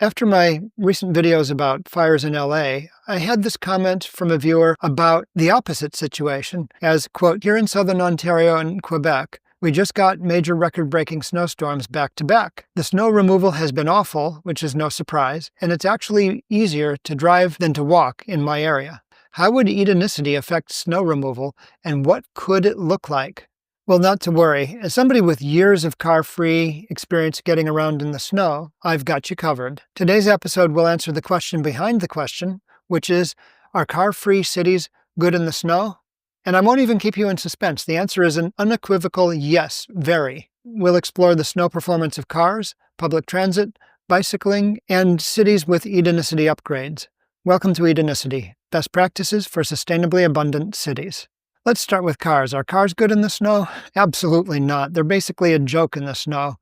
After my recent videos about fires in LA, I had this comment from a viewer about the opposite situation, as, quote, here in southern Ontario and Quebec, we just got major record-breaking snowstorms back to back. The snow removal has been awful, which is no surprise, and it's actually easier to drive than to walk in my area. How would Edenicity affect snow removal, and what could it look like? Well, not to worry. As somebody with years of car-free experience getting around in the snow, I've got you covered. Today's episode will answer the question behind the question, which is, are car-free cities good in the snow? And I won't even keep you in suspense. The answer is an unequivocal yes, very. We'll explore the snow performance of cars, public transit, bicycling, and cities with Edenicity upgrades. Welcome to Edenicity, best practices for sustainably abundant cities. Let's start with cars. Are cars good in the snow? Absolutely not. They're basically a joke in the snow.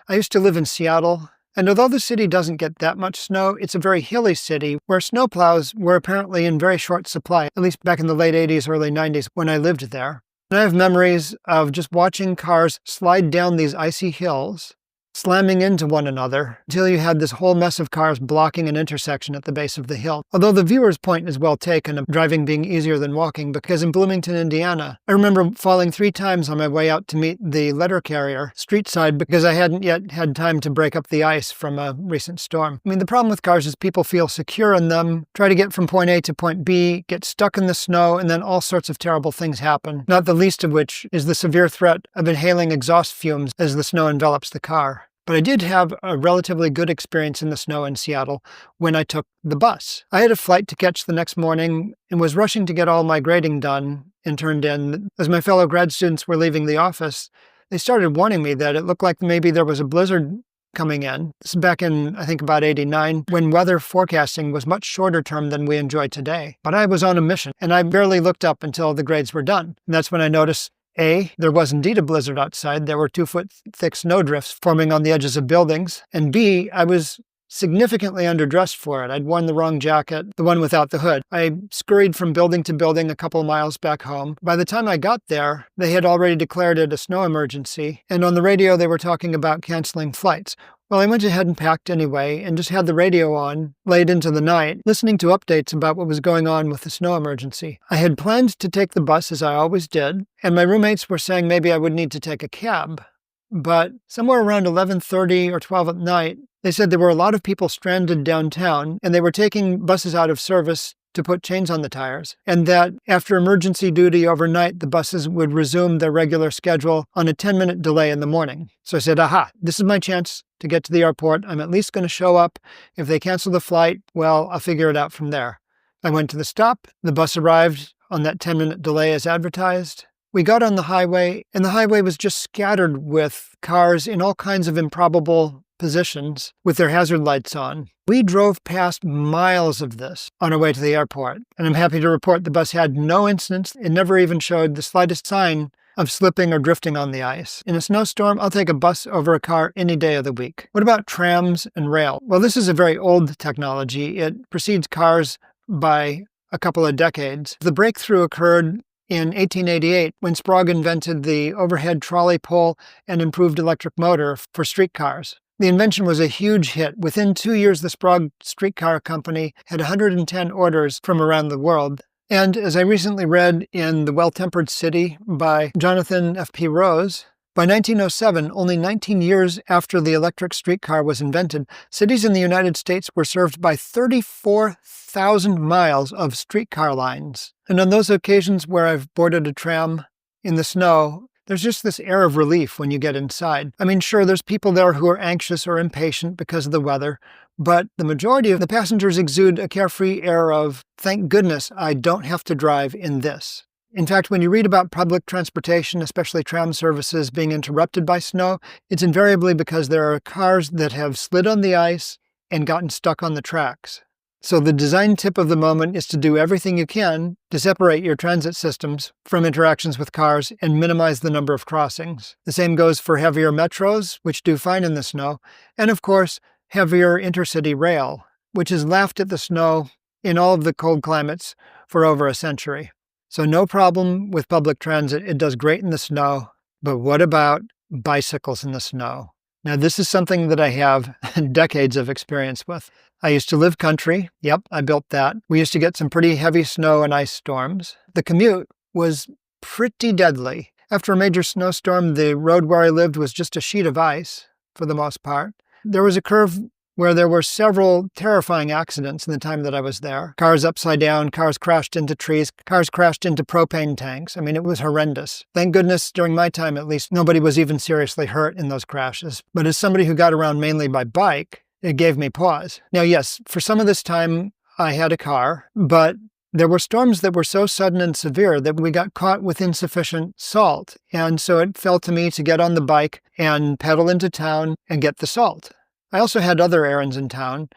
I used to live in Seattle, and although the city doesn't get that much snow, it's a very hilly city where snowplows were apparently in very short supply, at least back in the late 80s, early 90s when I lived there. And I have memories of just watching cars slide down these icy hills, slamming into one another until you had this whole mess of cars blocking an intersection at the base of the hill. Although the viewer's point is well taken of driving being easier than walking, because in Bloomington, Indiana, I remember falling 3 times on my way out to meet the letter carrier street side because I hadn't yet had time to break up the ice from a recent storm. I mean, the problem with cars is people feel secure in them, try to get from point A to point B, get stuck in the snow, and then all sorts of terrible things happen, not the least of which is the severe threat of inhaling exhaust fumes as the snow envelops the car. But I did have a relatively good experience in the snow in Seattle when I took the bus. I had a flight to catch the next morning and was rushing to get all my grading done and turned in. As my fellow grad students were leaving the office, they started warning me that it looked like maybe there was a blizzard coming in. This is back in, I think, about '89, when weather forecasting was much shorter term than we enjoy today. But I was on a mission, and I barely looked up until the grades were done. And that's when I noticed A, there was indeed a blizzard outside. There were 2-foot-thick snowdrifts forming on the edges of buildings. And B, I was significantly underdressed for it. I'd worn the wrong jacket, the one without the hood. I scurried from building to building a couple of miles back home. By the time I got there, they had already declared it a snow emergency. And on the radio, they were talking about canceling flights. Well, I went ahead and packed anyway and just had the radio on, late into the night, listening to updates about what was going on with the snow emergency. I had planned to take the bus, as I always did, and my roommates were saying maybe I would need to take a cab. But somewhere around 11:30 or 12 at night, they said there were a lot of people stranded downtown, and they were taking buses out of service to put chains on the tires, and that after emergency duty overnight, the buses would resume their regular schedule on a 10-minute delay in the morning. So I said, aha, this is my chance to get to the airport. I'm at least going to show up. If they cancel the flight, well, I'll figure it out from there. I went to the stop. The bus arrived on that 10-minute delay as advertised. We got on the highway, and the highway was just scattered with cars in all kinds of improbable positions with their hazard lights on. We drove past miles of this on our way to the airport, and I'm happy to report the bus had no incidents. It never even showed the slightest sign of slipping or drifting on the ice. In a snowstorm, I'll take a bus over a car any day of the week. What about trams and rail? Well, this is a very old technology. It precedes cars by a couple of decades. The breakthrough occurred in 1888 when Sprague invented the overhead trolley pole and improved electric motor for streetcars. The invention was a huge hit. Within 2 years, the Sprague Streetcar Company had 110 orders from around the world. And as I recently read in The Well-Tempered City by Jonathan F.P. Rose, by 1907, only 19 years after the electric streetcar was invented, cities in the United States were served by 34,000 miles of streetcar lines. And on those occasions where I've boarded a tram in the snow, there's just this air of relief when you get inside. I mean, sure, there's people there who are anxious or impatient because of the weather, but the majority of the passengers exude a carefree air of, thank goodness I don't have to drive in this. In fact, when you read about public transportation, especially tram services, being interrupted by snow, it's invariably because there are cars that have slid on the ice and gotten stuck on the tracks. So the design tip of the moment is to do everything you can to separate your transit systems from interactions with cars and minimize the number of crossings. The same goes for heavier metros, which do fine in the snow, and of course, heavier intercity rail, which has laughed at the snow in all of the cold climates for over a century. So no problem with public transit. It does great in the snow. But what about bicycles in the snow? Now, this is something that I have decades of experience with. I used to live country. Yep, I built that. We used to get some pretty heavy snow and ice storms. The commute was pretty deadly. After a major snowstorm, the road where I lived was just a sheet of ice for the most part. There was a curve where there were several terrifying accidents in the time that I was there. Cars upside down, cars crashed into trees, cars crashed into propane tanks. I mean, it was horrendous. Thank goodness, during my time at least, nobody was even seriously hurt in those crashes. But as somebody who got around mainly by bike, it gave me pause. Now, yes, for some of this time, I had a car, but there were storms that were so sudden and severe that we got caught with insufficient salt. And so it fell to me to get on the bike and pedal into town and get the salt. I also had other errands in town,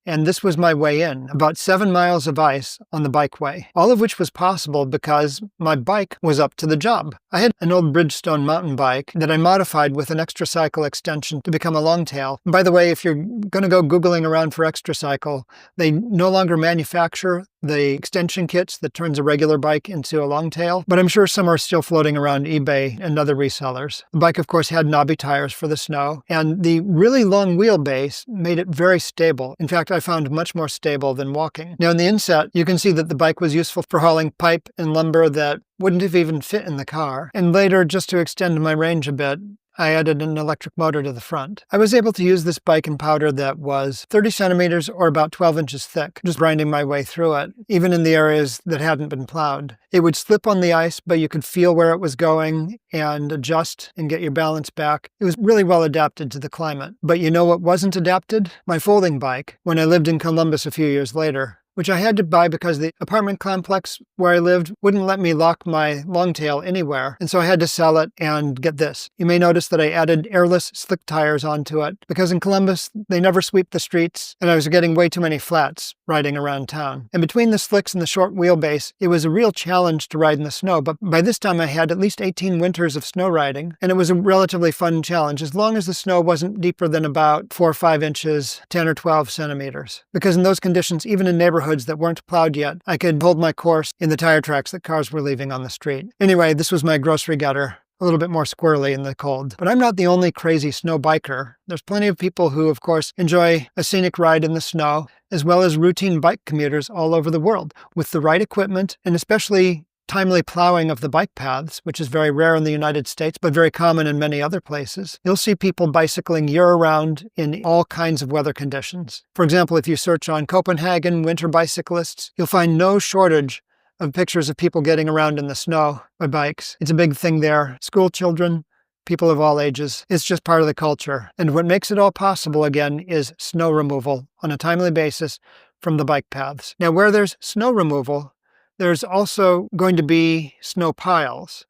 and this was my way in, about 7 miles of ice on the bikeway, all of which was possible because my bike was up to the job. I had an old Bridgestone mountain bike that I modified with an extra cycle extension to become a longtail. And by the way, if you're going to go Googling around for extra cycle, they no longer manufacture the extension kits that turns a regular bike into a longtail, but I'm sure some are still floating around eBay and other resellers. The bike, of course, had knobby tires for the snow, and the really long wheelbase made it very stable. In fact, I found much more stable than walking. Now, in the inset, you can see that the bike was useful for hauling pipe and lumber that wouldn't have even fit in the car. And later, just to extend my range a bit, I added an electric motor to the front. I was able to use this bike in powder that was 30 centimeters or about 12 inches thick, just grinding my way through it, even in the areas that hadn't been plowed. It would slip on the ice, but you could feel where it was going and adjust and get your balance back. It was really well adapted to the climate. But you know what wasn't adapted? My folding bike, when I lived in Columbus a few years later, which I had to buy because the apartment complex where I lived wouldn't let me lock my longtail anywhere, and so I had to sell it and get this. You may notice that I added airless slick tires onto it, because in Columbus, they never sweep the streets, and I was getting way too many flats riding around town. And between the slicks and the short wheelbase, it was a real challenge to ride in the snow, but by this time I had at least 18 winters of snow riding, and it was a relatively fun challenge, as long as the snow wasn't deeper than about 4 or 5 inches, 10 or 12 centimeters. Because in those conditions, even in neighborhoods that weren't plowed yet, I could hold my course in the tire tracks that cars were leaving on the street. Anyway, this was my grocery gutter, a little bit more squirrely in the cold. But I'm not the only crazy snow biker. There's plenty of people who, of course, enjoy a scenic ride in the snow, as well as routine bike commuters all over the world, with the right equipment and especially timely plowing of the bike paths, which is very rare in the United States, but very common in many other places. You'll see people bicycling year-round in all kinds of weather conditions. For example, if you search on Copenhagen winter bicyclists, you'll find no shortage of pictures of people getting around in the snow by bikes. It's a big thing there. School children, people of all ages. It's just part of the culture. And what makes it all possible, again, is snow removal on a timely basis from the bike paths. Now, where there's snow removal, there's also going to be snow piles.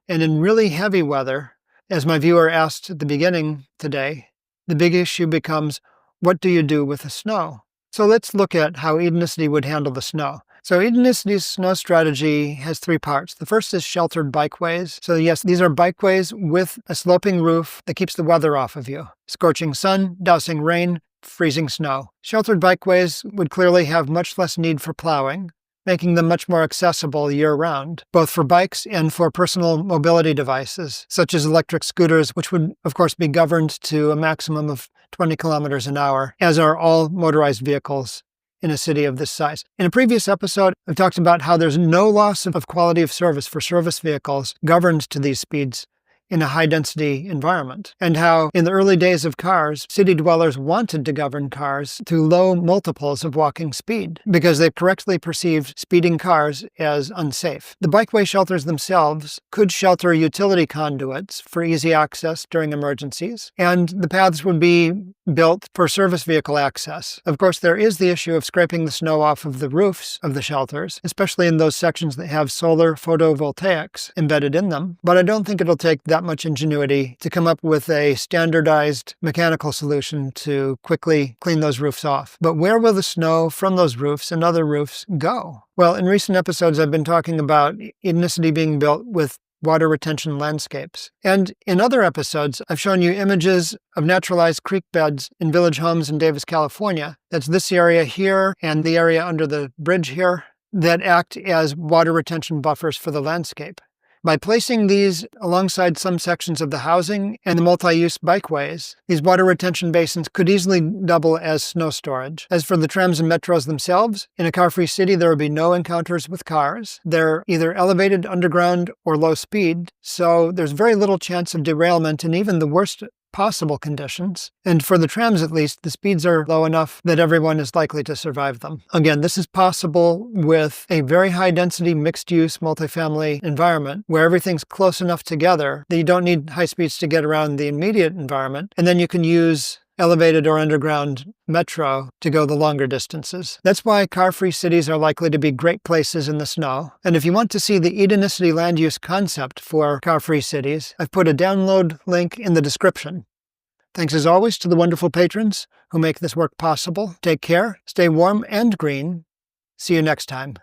And in really heavy weather, as my viewer asked at the beginning today, the big issue becomes, what do you do with the snow? So let's look at how Edenicity would handle the snow. So Edenicity's snow strategy has 3 parts. The first is sheltered bikeways. So yes, these are bikeways with a sloping roof that keeps the weather off of you. Scorching sun, dousing rain, freezing snow. Sheltered bikeways would clearly have much less need for plowing, making them much more accessible year-round, both for bikes and for personal mobility devices, such as electric scooters, which would, of course, be governed to a maximum of 20 kilometers an hour, as are all motorized vehicles in a city of this size. In a previous episode, I've talked about how there's no loss of quality of service for service vehicles governed to these speeds in a high-density environment, and how in the early days of cars, city dwellers wanted to govern cars to low multiples of walking speed because they correctly perceived speeding cars as unsafe. The bikeway shelters themselves could shelter utility conduits for easy access during emergencies, and the paths would be built for service vehicle access. Of course, there is the issue of scraping the snow off of the roofs of the shelters, especially in those sections that have solar photovoltaics embedded in them, but I don't think it'll take that much ingenuity to come up with a standardized mechanical solution to quickly clean those roofs off. But where will the snow from those roofs and other roofs go? Well, in recent episodes, I've been talking about Edenicity being built with water retention landscapes. And in other episodes, I've shown you images of naturalized creek beds in village homes in Davis, California. That's this area here and the area under the bridge here that act as water retention buffers for the landscape. By placing these alongside some sections of the housing and the multi-use bikeways, these water retention basins could easily double as snow storage. As for the trams and metros themselves, in a car-free city there will be no encounters with cars. They're either elevated, underground, or low speed, so there's very little chance of derailment in even the worst possible conditions. And for the trams at least, the speeds are low enough that everyone is likely to survive them. Again, this is possible with a very high-density, mixed-use, multifamily environment where everything's close enough together that you don't need high speeds to get around the immediate environment, and then you can use elevated or underground metro to go the longer distances. That's why car-free cities are likely to be great places in the snow. And if you want to see the Edenicity land use concept for car-free cities, I've put a download link in the description. Thanks as always to the wonderful patrons who make this work possible. Take care, stay warm and green. See you next time.